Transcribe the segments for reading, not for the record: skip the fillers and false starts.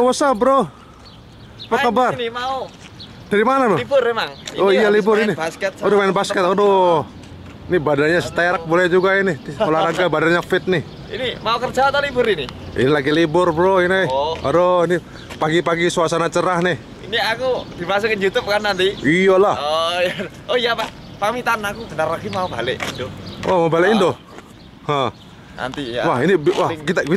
What's up, bro? Apa kabar? Ini mau dari mana, bro? libur emang. Oh iya, libur ini. Basket Aduh, main basket. Aduh. Ini badannya seterak boleh juga ini. Olahraga badannya fit nih. Ini mau kerja atau libur ini? Ini lagi libur, bro, ini. Oh. Aduh, ini pagi-pagi suasana cerah nih. Ini aku dimasukin YouTube kan nanti. Iyalah. Oh iya, Pak. Pamitan aku bentar lagi mau balik Indo. Oh, mau balik Indo? Hah. Nanti ya. Wah,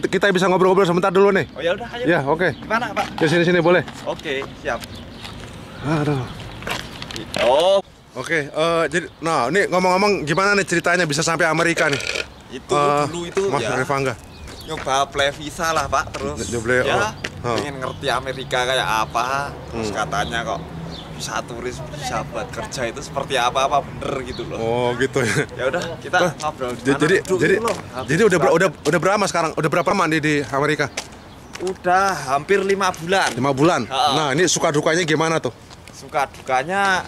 kita bisa ngobrol-ngobrol sebentar dulu nih. Oh ya udah, ayo. Ya, oke. Gimana, Pak? Ya sini boleh. Oke, siap. Aduh. Oh, Oke, jadi nah ini ngomong-ngomong gimana nih ceritanya bisa sampai Amerika nih? itu dulu itu Mas ya. Rifangga. Nyoba apply visa lah, Pak, terus Nyoba, ya oh. pengen ngerti Amerika kayak apa. Terus katanya kok bisa turis, bisa buat kerja itu seperti apa bener gitu loh. Oh, gitu ya. Ya udah, kita ngobrol. Jadi udah berapa sekarang? Udah berapa lama di Amerika? Udah hampir 5 bulan. 5 bulan. Ha-ha. Nah, ini suka dukanya gimana tuh? Suka dukanya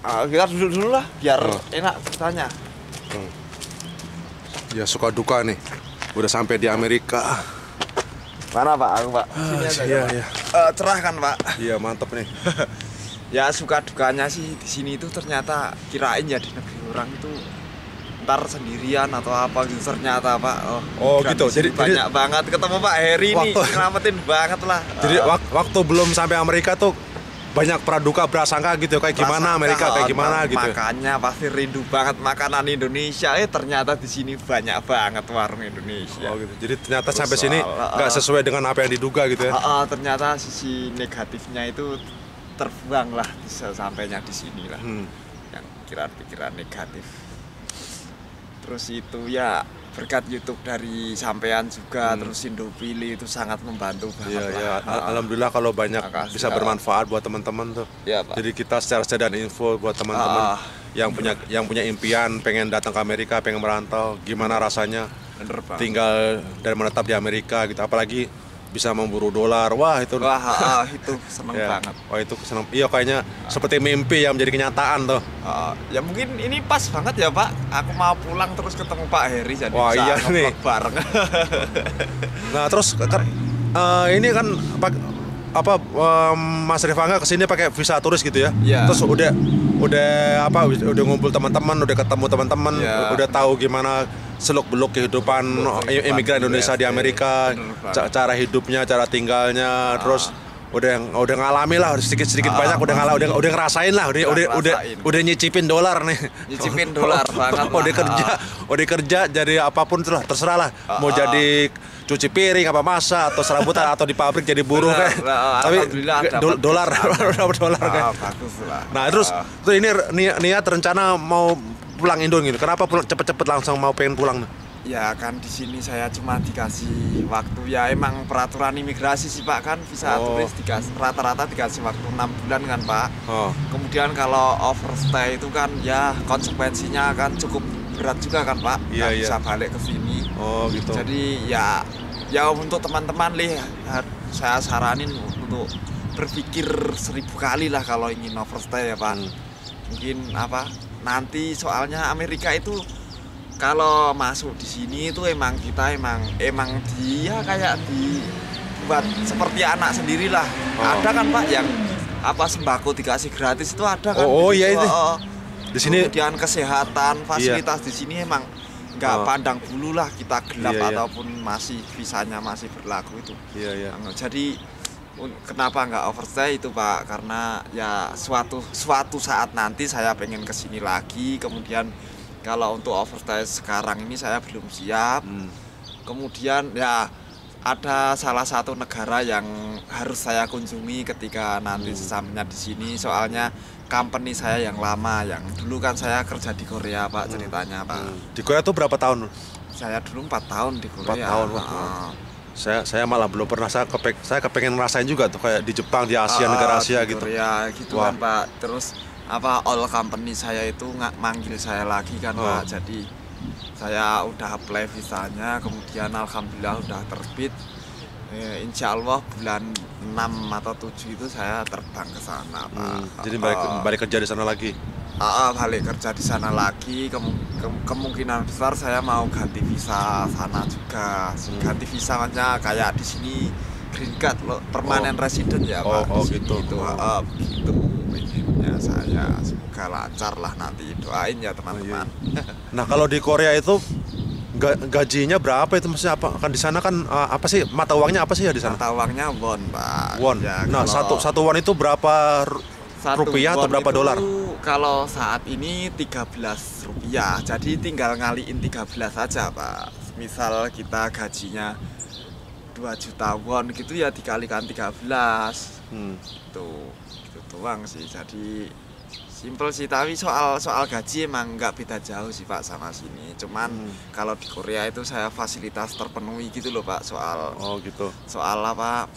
kita duduk dulu lah biar enak ceritanya. Ya suka duka nih. Udah sampai di Amerika. Mana, Pak? Aku, Pak. Sini aja. Iya, Pak. iya. Cerah kan, Pak? Iya, mantap nih. Ya suka dukanya sih di sini itu ternyata kirain ya di negeri orang itu ntar sendirian atau apa gitu, ternyata Pak. Oh, bukan gitu. di sini Jadi banyak banget ketemu Pak Heri nih, nyelamatin banget lah. Jadi waktu belum sampai Amerika tuh banyak praduga prasangka gitu kayak gimana Amerika kayak gimana gitu. Makanya pasti rindu banget makanan Indonesia. Ternyata di sini banyak banget warung Indonesia. Oh gitu. Jadi ternyata sampai sini nggak sesuai dengan apa yang diduga gitu ya. Ternyata sisi negatifnya itu terbuang lah bisa sampainya di sini lah. Yang pikiran-pikiran negatif. Terus itu ya berkat YouTube dari sampean juga, terus Indopili itu sangat membantu banget. Iya, alhamdulillah kalau banyak bisa bermanfaat buat teman-teman tuh. Ya, Pak. Jadi kita share dan info buat teman-teman yang punya impian pengen datang ke Amerika, pengen merantau, gimana rasanya tinggal dan menetap di Amerika gitu. Apalagi bisa memburu dolar. Wah, itu itu seneng banget. Wah, itu seneng. Iya, kayaknya seperti mimpi yang menjadi kenyataan tuh. Ya mungkin ini pas banget ya, Pak. Aku mau pulang terus ketemu Pak Heri jadi bisa nge-vlog bareng. Nah, terus ini kan Mas Rifangga kesini pakai visa turis gitu ya? Yeah. Terus udah ngumpul teman-teman, udah ketemu teman-teman, udah tahu gimana seluk-beluk kehidupan imigran Indonesia di Amerika, cara hidupnya, cara tinggalnya, terus udah ngalami lah sedikit banyak, udah ngerasain lah, udah nyicipin dolar nih. Nyicipin dolar banget. Udah kerja jadi apapun terserah lah, mau jadi cuci piring apa masak atau serabutan atau di pabrik jadi buruh kan. Tapi dolar kan. Bagus lah. Nah, terus ini niat rencana mau pulang Indo gitu. Kenapa cepet-cepet langsung mau pengen pulang? Ya kan di sini saya cuma dikasih waktu, ya emang peraturan imigrasi sih Pak, kan visa turis rata-rata dikasih waktu 6 bulan kan Pak. Kemudian kalau overstay itu kan ya konsekuensinya kan cukup berat juga kan Pak. Bisa balik ke sini. Oh gitu. Jadi ya untuk teman-teman saya saranin untuk berpikir 1000 kali lah kalau ingin overstay ya Pak. Mungkin nanti soalnya Amerika itu kalau masuk di sini itu emang dia kayak dibuat seperti anak sendirilah. Ada kan Pak yang sembako dikasih gratis itu ada kan? Iya itu. Di sini kemudian kesehatan, fasilitas di sini emang nggak pandang bulu lah kita gelap ataupun masih visanya masih berlaku itu. Jadi kenapa nggak overstay itu Pak? Karena ya suatu saat nanti saya pengen kesini lagi. Kemudian kalau untuk overstay sekarang ini saya belum siap. Kemudian ya ada salah satu negara yang harus saya kunjungi ketika nanti sesampainya di sini. Soalnya company saya yang lama, yang dulu kan saya kerja di Korea Pak, ceritanya Pak. Di Korea tuh berapa tahun? Saya dulu 4 tahun di Korea. 4 tahun. Saya malah belum pernah. Saya kepengen ngerasain juga tuh kayak di Jepang, di Asia, negara Asia gitu. Korea gitu kan Pak. Terus all company saya itu manggil saya lagi kan Pak. Jadi saya udah apply visanya, kemudian alhamdulillah udah terbit. Insya Allah bulan 6 atau 7 itu saya terbang ke sana Pak. Jadi balik kerja di sana lagi? Balik kerja di sana lagi. Kemungkinan besar saya mau ganti visa sana juga. Ganti visanya kayak di sini green card loh, permanen resident ya Pak. Oh gitu. Gitu, gitu pengennya saya. Semoga lancar lah nanti, doain ya teman-teman. Nah kalau di Korea itu gajinya berapa itu, maksudnya apa? Kan di sana kan apa sih mata uangnya apa sih ya di sana? Mata uangnya won Pak. Won. Ya, nah satu won itu berapa rupiah atau berapa dolar? Kalau saat ini 13 rupiah, jadi tinggal ngaliin 13 aja Pak. Misal kita gajinya 2 juta won gitu ya dikalikan 13. Tuh, gitu doang sih. Jadi simple sih, tapi soal gaji emang nggak beda jauh sih Pak sama sini. Cuman kalau di Korea itu saya fasilitas terpenuhi gitu loh Pak, soal gitu. Soal apa?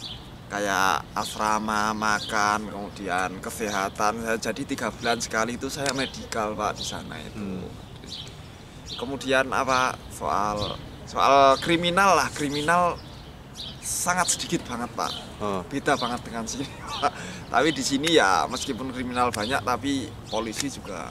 Kayak asrama, makan, kemudian kesehatan. Jadi 3 bulan sekali itu saya medical Pak di sana itu. Kemudian apa? Soal kriminal lah, kriminal sangat sedikit banget Pak. Beda banget dengan sini Pak. Tapi di sini ya meskipun kriminal banyak, tapi polisi juga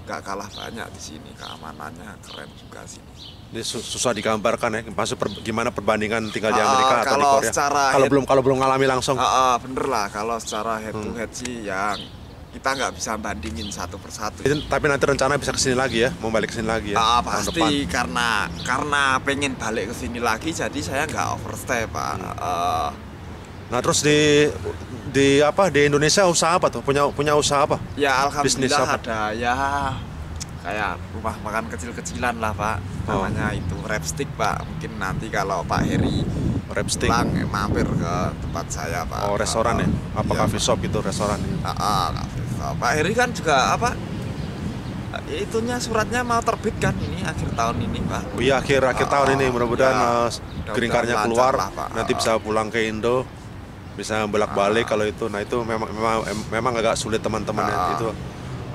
nggak kalah banyak di sini. Keamanannya keren juga sini. Ini susah digambarkan ya, maksud gimana perbandingan tinggal di Amerika atau di Korea? Kalau belum ngalami langsung. Bener lah, kalau secara head to head sih yang kita nggak bisa bandingin satu persatu. Tapi nanti rencana bisa kesini lagi ya, mau balik kesini lagi ya? Pasti, karena pengen balik kesini lagi, jadi saya nggak overstay Pak. Nah terus di Indonesia usaha apa tuh? Punya usaha apa? Ya alhamdulillah ada ya. Kayak rumah makan kecil-kecilan lah Pak, namanya itu Rapstick Pak. Mungkin nanti kalau Pak Heri pulang mampir ke tempat saya Pak. Restoran ya? Apa iya, coffee shop itu restoran? Coffee shop. Pak Heri kan juga apa? Itunya suratnya mau terbit kan ini akhir tahun ini Pak. Iya akhir tahun ini, mudah-mudahan green card-nya keluar, lah, nanti bisa pulang ke Indo, bisa bolak-balik kalau itu. Nah itu memang agak sulit teman-teman itu.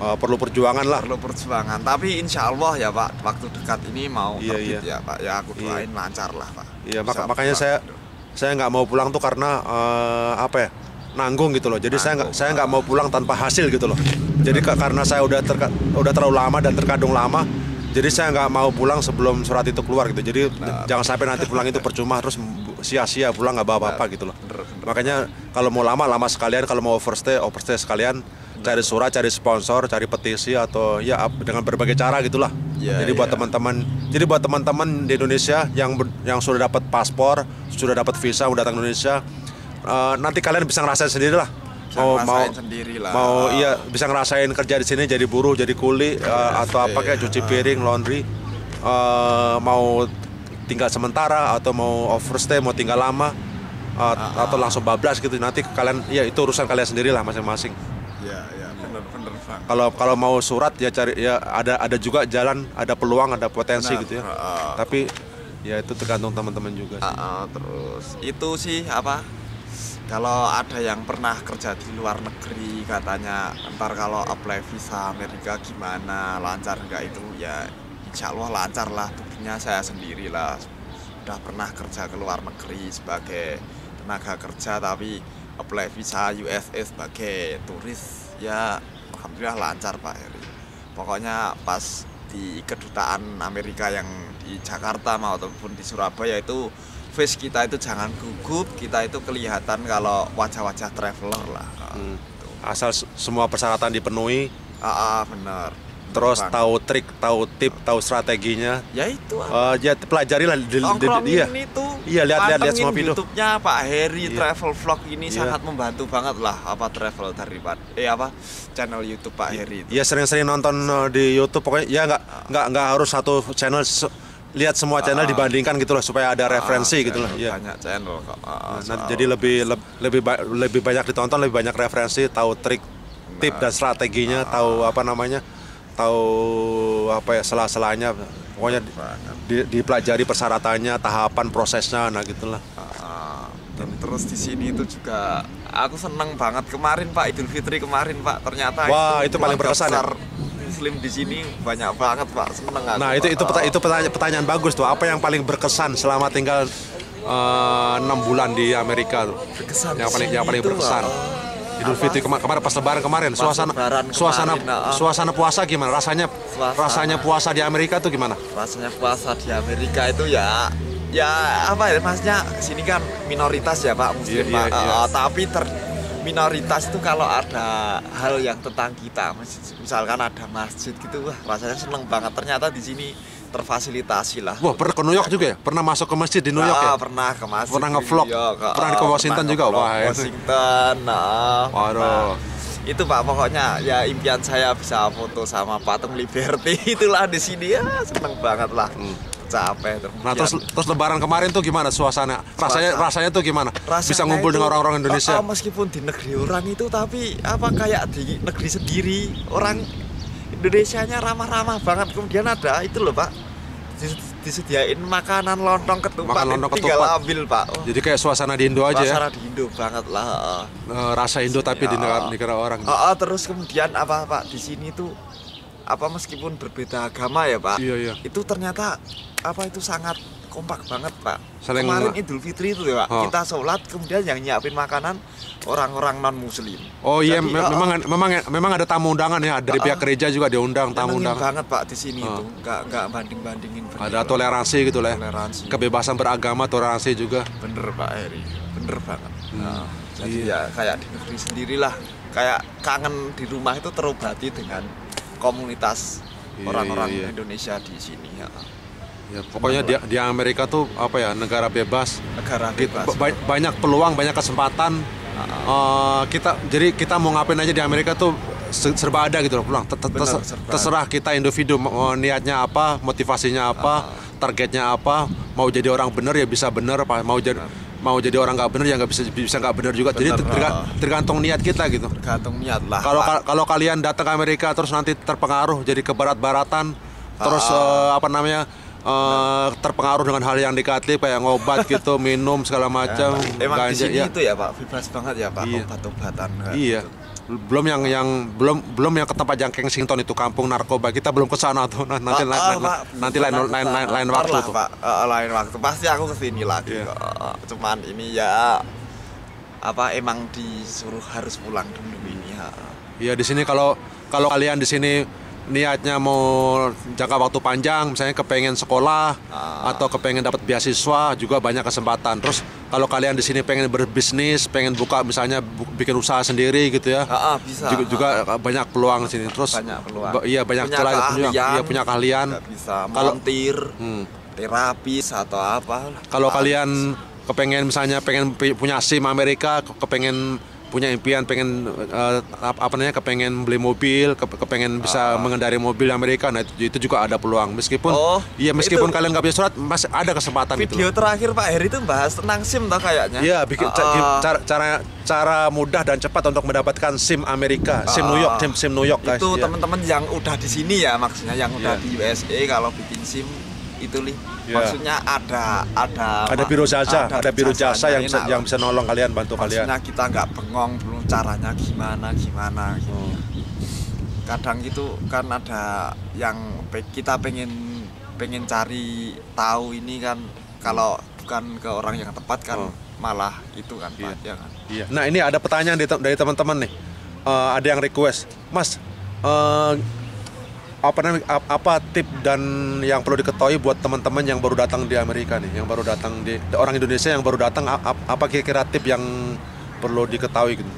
Perlu perjuangan lah. Perlu perjuangan, tapi insya Allah ya Pak, waktu dekat ini mau terbit ya Pak. Ya aku doain lancar lah Pak. Iya makanya saya nggak mau pulang tuh karena nanggung gitu loh. Jadi saya nggak mau pulang tanpa hasil gitu loh. Jadi karena saya udah terlalu lama dan terkadang lama, jadi saya nggak mau pulang sebelum surat itu keluar gitu. Jadi jangan sampai nanti pulang itu percuma terus sia-sia pulang nggak bawa apa-apa gitu loh. Makanya kalau mau lama sekalian, kalau mau overstay sekalian. Cari surat, cari sponsor, cari petisi atau ya dengan berbagai cara gitulah. Jadi buat teman-teman di Indonesia yang sudah dapat paspor, sudah dapat visa, udah datang ke Indonesia, nanti kalian bisa ngerasain sendiri lah. Bisa ngerasain kerja di sini, jadi buruh, jadi kuli, atau apa kayak cuci piring, laundry, mau tinggal sementara atau mau overstay, mau tinggal lama, atau langsung bablas gitu. Nanti kalian itu urusan kalian sendiri lah masing-masing. Bener Kalau mau surat ya cari ya ada juga jalan, ada peluang, ada potensi gitu ya. Tapi ya itu tergantung teman-teman juga sih. Terus itu sih apa? Kalau ada yang pernah kerja di luar negeri katanya ntar kalau apply visa Amerika gimana, lancar nggak itu ya insya Allah lancar lah. Buktinya saya sendiri lah udah pernah kerja ke luar negeri sebagai tenaga kerja, tapi apply visa USA sebagai turis ya alhamdulillah lancar Pak Heri. Pokoknya pas di kedutaan Amerika yang di Jakarta maupun di Surabaya itu face kita itu jangan gugup, kita itu kelihatan kalau wajah-wajah traveler lah. Asal semua persyaratan dipenuhi. Bener. Terus tahu trik, tahu tip, tahu strateginya. Ya itu. Ya pelajari lah dia. Iya lihat semua video. YouTube-nya Pak Heri travel vlog ini sangat membantu banget lah travel daripada channel YouTube Pak Heri. Iya sering-sering nonton di YouTube, pokoknya ya nggak harus satu channel, lihat semua channel dibandingkan gitu loh supaya ada referensi gitu loh. Banyak channel kok. Jadi lebih banyak ditonton, lebih banyak referensi, tahu trik, tip dan strateginya, tahu sela-selanya, pokoknya dipelajari persyaratannya, tahapan prosesnya, nah gitulah. Dan terus di sini itu juga aku seneng banget kemarin Pak, Idul Fitri kemarin Pak, ternyata itu paling berkesan ya? Muslim di sini banyak banget Pak, seneng aku. Nah itu pertanyaan bagus tuh, apa yang paling berkesan selama tinggal 6 bulan di Amerika tuh? Yang paling berkesan. Idul Fitri kemarin pas Lebaran kemarin, suasana puasa gimana? Rasanya puasa di Amerika tuh gimana? Rasanya puasa di Amerika itu ya maksudnya sini kan minoritas ya Pak Muslim Pak. Tapi minoritas itu kalau ada hal yang tentang kita, misalkan ada masjid gitu, wah rasanya seneng banget. Ternyata di sini terfasilitasi lah. Wah, pernah ke New York juga ya? Pernah masuk ke masjid di New York ya? Pernah ke masjid. Pernah nge-vlog? Pernah ke Washington juga? Wah, Washington. Waduh. Itu Pak, pokoknya ya impian saya bisa foto sama patung Liberty. Itulah di sini ya, seneng banget lah. Capek. Nah, terus Lebaran kemarin tuh gimana suasana? Rasanya tuh gimana? Bisa ngumpul dengan orang-orang Indonesia? Meskipun di negeri orang itu, tapi kayak di negeri sendiri, orang Indonesianya ramah-ramah banget. Kemudian ada itu loh Pak, disediain makanan lontong ketupat, tinggal ambil Pak. Jadi kayak suasana di Indo aja. Suasana di Indo banget lah. Rasa Indo tapi di negara orang. Terus kemudian Pak di sini tuh meskipun berbeda agama ya Pak, itu ternyata itu sangat kompak banget Pak. Kemarin Idul Fitri itu ya Pak, kita sholat kemudian yang nyiapin makanan orang-orang non Muslim. Oh iya, memang ada tamu undangan ya, dari pihak gereja juga diundang tamu undangan. Banget Pak di sini itu, nggak banding-bandingin. Ada toleransi gitu lah. Kebebasan beragama, toleransi juga. Bener Pak Heri, bener banget. Jadi ya kayak di negeri sendirilah, kayak kangen di rumah itu terobati dengan komunitas orang-orang Indonesia di sini ya. Ya, pokoknya di Amerika tuh negara bebas. Negara bebas. Banyak peluang, banyak kesempatan. Kita mau ngapain aja di Amerika tuh serba ada gitu loh, peluang. Terserah kita individu niatnya apa, motivasinya apa, targetnya apa. Mau jadi orang bener ya bisa bener, mau jadi orang nggak bener ya bisa nggak bener juga. Jadi tergantung niat kita gitu. Tergantung niat lah. Kalau kalian datang ke Amerika terus nanti terpengaruh jadi ke barat-baratan, terus terpengaruh dengan hal yang negatif kayak ngobat gitu, minum segala macam. Emang di sini itu ya Pak, bebas banget ya Pak, obat-obatan. Iya. Gitu. Belum yang ke tempat yang Kensington itu kampung narkoba, kita belum ke sana tuh. Nanti lain waktu tuh. Pak, lain waktu pasti aku kesini lagi. Cuman ini ya emang disuruh harus pulang dulu ini ya. Iya, di sini kalau kalian di sini niatnya mau jangka waktu panjang, misalnya kepengen sekolah atau kepengen dapat beasiswa, juga banyak kesempatan. Terus kalau kalian di sini pengen berbisnis, pengen buka misalnya bikin usaha sendiri gitu ya, bisa. Juga banyak peluang di sini. Terus banyak peluang. Banyak celah, punya keahlian. Bisa montir, terapis atau apa. Kalau kalian kepengen misalnya pengen punya SIM Amerika, kepengen punya impian pengen kepengen beli mobil, kepengen bisa mengendari mobil Amerika, nah itu juga ada peluang. Meskipun kalian nggak punya surat, masih ada kesempatan. Video gitu terakhir Pak Heri itu bahas tentang SIM toh kayaknya. Iya, cara mudah dan cepat untuk mendapatkan SIM Amerika, SIM New York guys. Itu teman-teman yang udah di sini ya, maksudnya yang udah di USA kalau bikin SIM itu maksudnya ada biro jasa, yang bisa nolong kalian, bantu kalian. Maksudnya kita nggak bengong belum caranya gimana gitu. Kadang gitu kan ada yang kita pengen cari tahu ini kan, kalau bukan ke orang yang tepat kan malah itu kan Pak, ya kan. Iya. Nah, ini ada pertanyaan dari teman-teman nih. Ada yang request, Mas, apa tip dan yang perlu diketahui buat teman-teman yang baru datang di Amerika nih, yang baru datang orang Indonesia yang baru datang, apa kira-kira tip yang perlu diketahui gitu?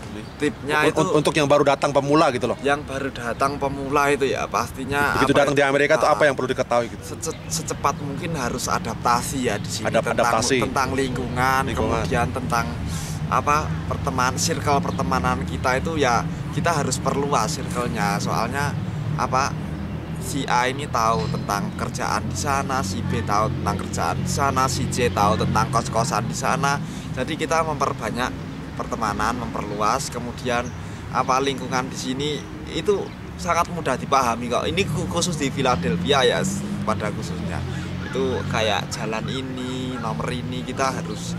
Tipnya itu untuk yang baru datang pemula gitu loh. Yang baru datang pemula itu ya pastinya begitu datang di Amerika tuh apa yang perlu diketahui gitu? Secepat mungkin harus adaptasi ya di sini. Adaptasi tentang lingkungan, kemudian tentang circle pertemanan kita itu ya kita harus perluas circle-nya. Soalnya si A ini tahu tentang kerjaan di sana, si B tahu tentang kerjaan di sana, si C tahu tentang kos-kosan di sana. Jadi kita memperbanyak pertemanan, memperluas. Kemudian lingkungan di sini itu sangat mudah dipahami kok. Ini khusus di Philadelphia ya, pada khususnya. Itu kayak jalan ini, nomor ini kita harus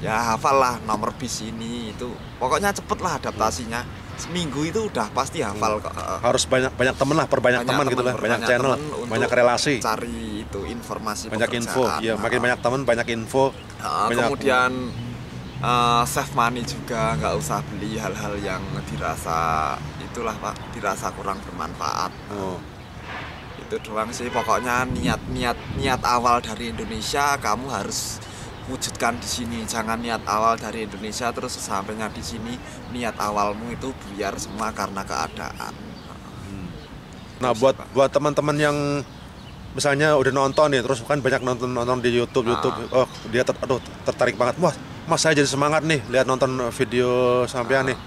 ya hafal lah, nomor bis ini itu. Pokoknya cepet lah adaptasinya. Seminggu itu udah pasti hafal kok. Harus banyak temen lah, perbanyak teman gitu lah, banyak channel, banyak relasi. Cari itu informasi banyak info, ya makin banyak teman, banyak info. Kemudian save money juga, nggak usah beli hal-hal yang dirasa kurang bermanfaat. Itu doang sih, pokoknya niat awal dari Indonesia kamu harus wujudkan di sini. Jangan niat awal dari Indonesia terus sesampainya di sini niat awalmu itu biar semua karena keadaan. Nah, buat teman-teman yang misalnya udah nonton nih, terus kan banyak nonton di YouTube, oh dia tertarik banget, wah Mas saya jadi semangat nih lihat nonton video sampean nih,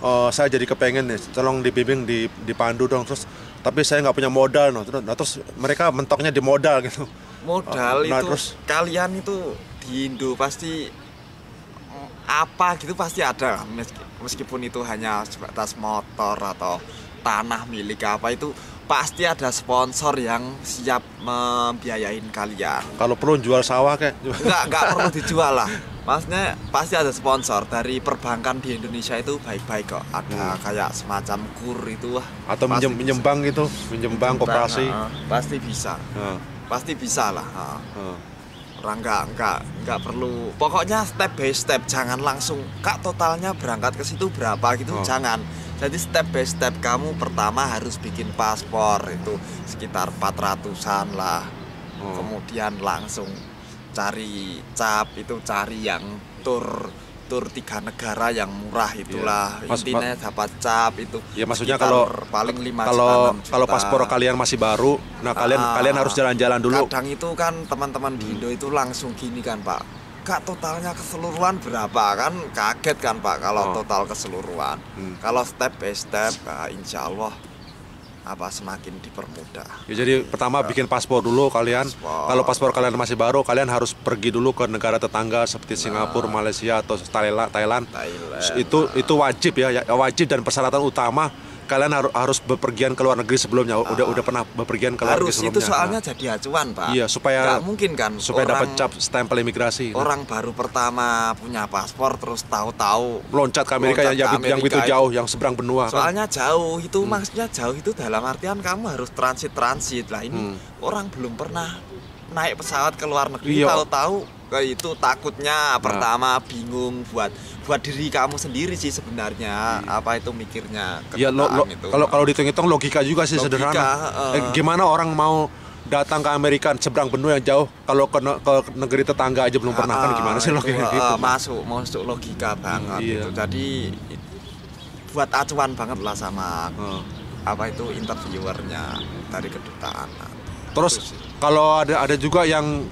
oh saya jadi kepengen nih, tolong dibimbing, dipandu dong, terus tapi saya nggak punya modal, terus mereka mentoknya di modal gitu. Modal itu terus, kalian itu di Indo pasti apa gitu pasti ada, meskipun itu hanya sebatas motor atau tanah milik apa itu. Pasti ada sponsor yang siap membiayain kalian. Kalau perlu jual sawah kayak? Enggak perlu dijual lah. Maksudnya pasti ada sponsor. Dari perbankan di Indonesia itu baik-baik kok. Ada kayak semacam KUR itu. Atau minjem-bank gitu, minjem-bank koperasi. Pasti bisa. Pasti bisa lah. Orang enggak perlu. Pokoknya step by step, jangan langsung Kak totalnya berangkat ke situ berapa gitu, jangan. Jadi step by step kamu pertama harus bikin paspor itu sekitar 400-an lah. Kemudian langsung cari cap itu, cari yang tur 3 negara yang murah itulah. Intinya dapat cap itu. Ya maksudnya kalau paling 5 kalau paspor kalian masih baru, nah kalian harus jalan-jalan dulu. Kadang itu kan teman-teman di Indo itu langsung gini kan Pak. Kak totalnya keseluruhan berapa, kan kaget kan Pak kalau total keseluruhan. Kalau step by step insya Allah semakin dipermudah. Ya, jadi pertama bikin paspor dulu kalian. Kalau paspor kalian masih baru, kalian harus pergi dulu ke negara tetangga seperti Singapura, Malaysia atau Thailand. Itu wajib ya, wajib dan persyaratan utama. Kalian harus bepergian ke luar negeri sebelumnya. Udah pernah bepergian ke luar negeri sebelumnya. Harus itu soalnya jadi acuan Pak. Iya, supaya nggak mungkin kan supaya dapat cap stempel imigrasi. Orang baru pertama punya paspor terus tahu-tahu meloncat ke Amerika yang begitu jauh, yang seberang benua. Soalnya jauh itu maksudnya jauh itu dalam artian kamu harus transit lah. Ini orang belum pernah naik pesawat ke luar negeri, tahu-tahu itu takutnya pertama bingung buat diri kamu sendiri sih sebenarnya. Apa itu mikirnya? Ya kalau dihitung-hitung logika juga sih sederhana. Gimana orang mau datang ke Amerika seberang benua yang jauh kalau ke negeri tetangga aja belum pernah, kan gimana sih logika gitu? Masuk logika banget itu. Jadi buat acuan banget lah sama interviewernya dari kedutaan. Terus kalau ada juga yang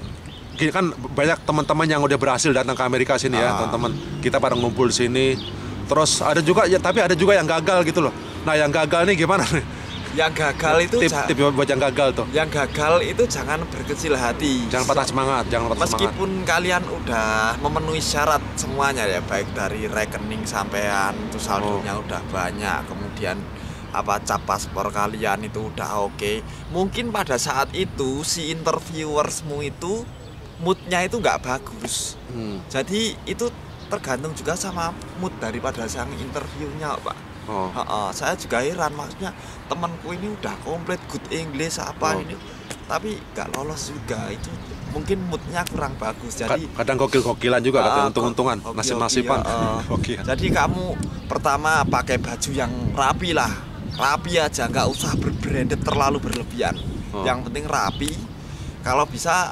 gini kan, banyak teman-teman yang udah berhasil datang ke Amerika sini ya, teman-teman kita pada ngumpul di sini. Terus ada juga tapi ada juga yang gagal gitu loh. Nah, yang gagal nih gimana nih? Yang gagal itu tip buat yang gagal tuh. Yang gagal itu jangan berkecil hati. Jangan patah semangat, Meskipun kalian udah memenuhi syarat semuanya ya, baik dari rekening sampean itu saldonya udah banyak, kemudian cap paspor kalian itu udah oke. Mungkin pada saat itu si interviewersmu itu moodnya itu nggak bagus. Jadi itu tergantung juga sama mood daripada sang interviewnya Pak. Saya juga heran, maksudnya temanku ini udah komplit good English ini, tapi nggak lolos juga. Itu mungkin moodnya kurang bagus. Jadi kadang gokil-gokilan juga, kadang untung-untungan, nasib-nasiban. Jadi kamu pertama pakai baju yang rapi aja, nggak usah berbranded terlalu berlebihan. Yang penting rapi. Kalau bisa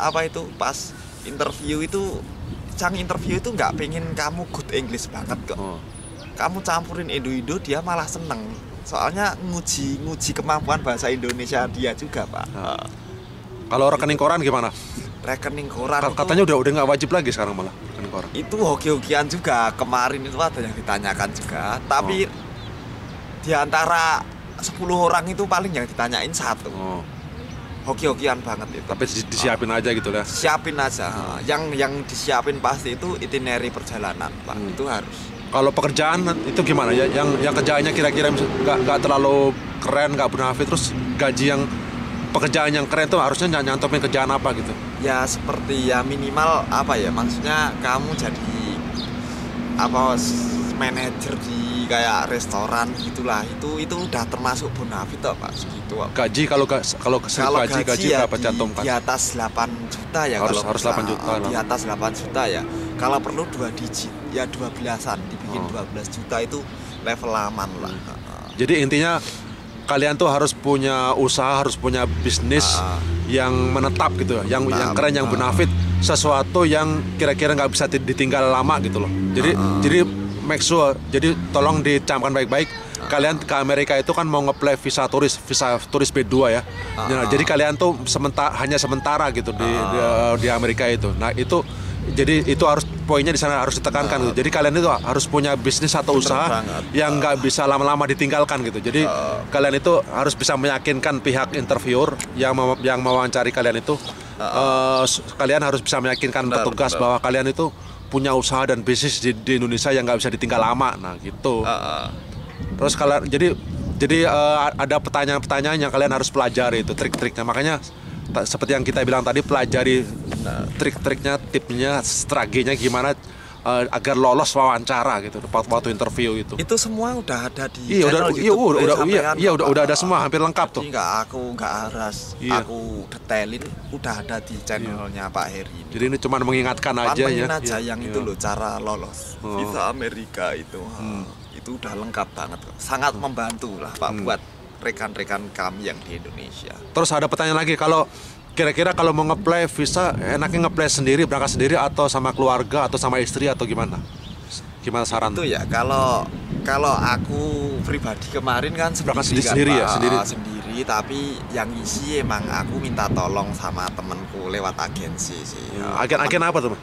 pas interview itu, sang interview itu nggak pengen kamu good English banget kok. Kamu campurin Indo-Indo, dia malah seneng. Soalnya nguji kemampuan bahasa Indonesia dia juga Pak. Kalau rekening koran gimana? Rekening koran katanya udah nggak wajib lagi sekarang malah rekening koran. Itu hoki-hokian juga. Kemarin itu ada yang ditanyakan juga. Tapi di antara 10 orang itu paling yang ditanyain 1. Hoki-hokian banget itu. Tapi disiapin aja gitu lah. Siapin aja. Yang disiapin pasti itu itinerary perjalanan Pak. Itu harus. Kalau pekerjaan itu gimana ya? Yang kerjaannya kira-kira nggak terlalu keren, nggak bonafit, terus gaji yang pekerjaan yang keren tuh harusnya nyantopin kerjaan apa gitu? Ya seperti ya minimal maksudnya kamu jadi manajer di kayak restoran gitulah. Itu udah termasuk bonafit Pak segitu. Gaji kalau gaji ya berapa cantumkan? Di atas 8 juta ya. Harus 8 juta. Di atas 8 juta ya. Kalau perlu 2 digit ya, 12-an dibikin 12 juta itu level aman lah. Jadi intinya kalian tuh harus punya usaha, harus punya bisnis yang menetap gitu, yang keren, yang bonafit. sesuatu yang kira-kira nggak bisa ditinggal lama gitu loh. Jadi make sure, jadi tolong dicamkan baik-baik. Kalian ke Amerika itu kan mau nge-apply visa turis B2 ya. Jadi kalian tuh hanya sementara gitu di Amerika itu. Nah itu jadi itu harus poinnya di sana harus ditekankan gitu. Jadi kalian itu harus punya bisnis atau usaha yang nggak bisa lama-lama ditinggalkan gitu. Jadi kalian itu harus bisa meyakinkan pihak interviewer yang mewawancari kalian itu. Kalian harus bisa meyakinkan petugas bahwa kalian itu punya usaha dan bisnis di Indonesia yang nggak bisa ditinggal lama. Nah gitu. Terus kalian jadi ada pertanyaan-pertanyaan yang kalian harus pelajari itu trik-triknya. Makanya seperti yang kita bilang tadi, pelajari trik-triknya, tipsnya, strateginya gimana agar lolos wawancara gitu waktu interview itu. Itu semua udah ada di channel YouTube. Udah ada semua, hampir lengkap tuh. Aku nggak harus aku detailin, udah ada di channelnya Pak Heri. Jadi ini cuma mengingatkan aja ya. Yang itu loh cara lolos visa Amerika itu. Itu udah lengkap banget, sangat membantu lah Pak buat rekan-rekan kami yang di Indonesia. Terus ada pertanyaan lagi, kira-kira kalau mau nge-apply visa enaknya nge-apply sendiri, berangkat sendiri atau sama keluarga atau sama istri atau gimana? Gimana saran? Itu ya kalau aku pribadi kemarin kan sendiri ya, sendiri, tapi yang isi emang aku minta tolong sama temenku lewat agensi sih. Agen apa tuh?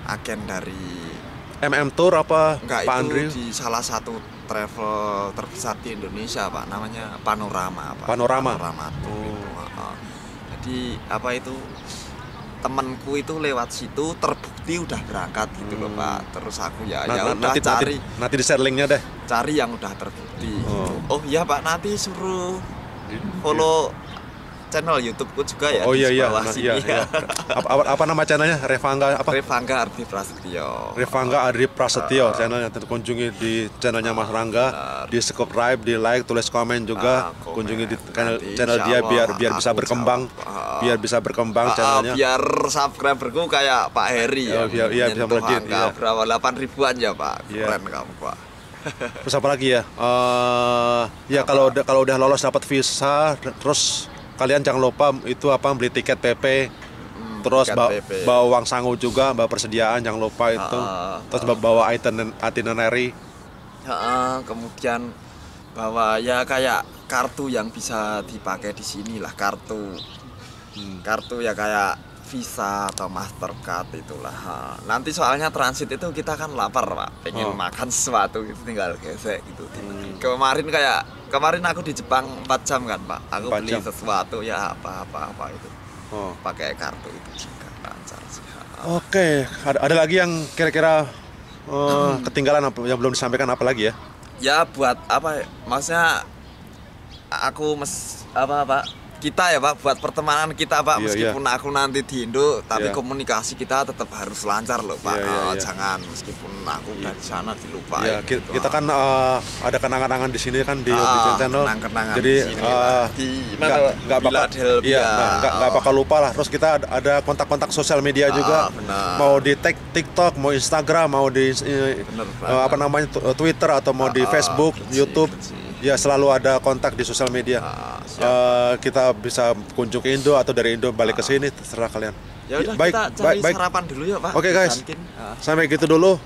Agen dari MM Tour apa? Enggak, Pak itu Andri? di salah satu travel terbesar di Indonesia Pak, namanya Panorama Pak. Panorama Tour itu. Jadi apa itu, temanku itu lewat situ terbukti udah berangkat gitu loh Pak. Terus aku ya udah cari. Nanti di-share linknya deh. Cari yang udah terbukti gitu. Oh iya Pak, nanti suruh follow channel YouTubeku juga ya. Oh iya. Apa nama channelnya? Revangga Ardi Prasetyo. Revangga Ardi Prasetyo channelnya. Kunjungi di channelnya Mas Rangga, di subscribe, di like, tulis komen juga. Kunjungi di channel dia biar bisa berkembang. Biar bisa berkembang channelnya. Biar subscriberku kayak Pak Heri ya. Iya, bisa melejit. Berapa 8 ribuan ya Pak. Keren kamu Pak. Terus apa lagi ya? Ya kalau udah lolos dapat visa, terus kalian jangan lupa itu beli tiket PP, terus bawa uang sangu juga, bawa persediaan, jangan lupa itu. Terus bawa itinerary. Kemudian bawa ya kayak kartu yang bisa dipakai di sini lah, kartu ya kayak Visa atau Mastercard itulah. Nanti soalnya transit itu kita kan lapar Pak, pengen makan sesuatu gitu, tinggal gesek gitu. Kemarin aku di Jepang 4 jam kan Pak, aku beli sesuatu ya apa itu pakai kartu itu juga lancar sih. Oke, ada lagi yang kira-kira ketinggalan yang belum disampaikan apa lagi ya? Ya buat apa ya, maksudnya kita ya Pak, buat pertemanan kita Pak, meskipun aku nanti di Indo, tapi komunikasi kita tetap harus lancar loh Pak. Jangan meskipun aku dari sana dilupain. Gitu. Kita kan ada kenangan-kenangan di sini kan di channel. Jadi nggak bakal lupa lah. Terus kita ada kontak-kontak sosial media juga. Mau di TikTok, mau Instagram, mau di Twitter atau mau di Facebook, YouTube. Ya selalu ada kontak di sosial media. Kita bisa kunjung ke Indo atau dari Indo balik ke sini, terserah kalian. Ya udah, kita cari sarapan dulu ya Pak. Oke guys, sampai gitu dulu.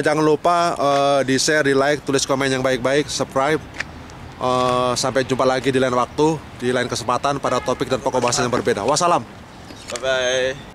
Jangan lupa di share, di like, tulis komen yang baik-baik, subscribe. Sampai jumpa lagi di lain waktu, di lain kesempatan pada topik dan pokok bahasan yang berbeda. Wassalam. Bye bye.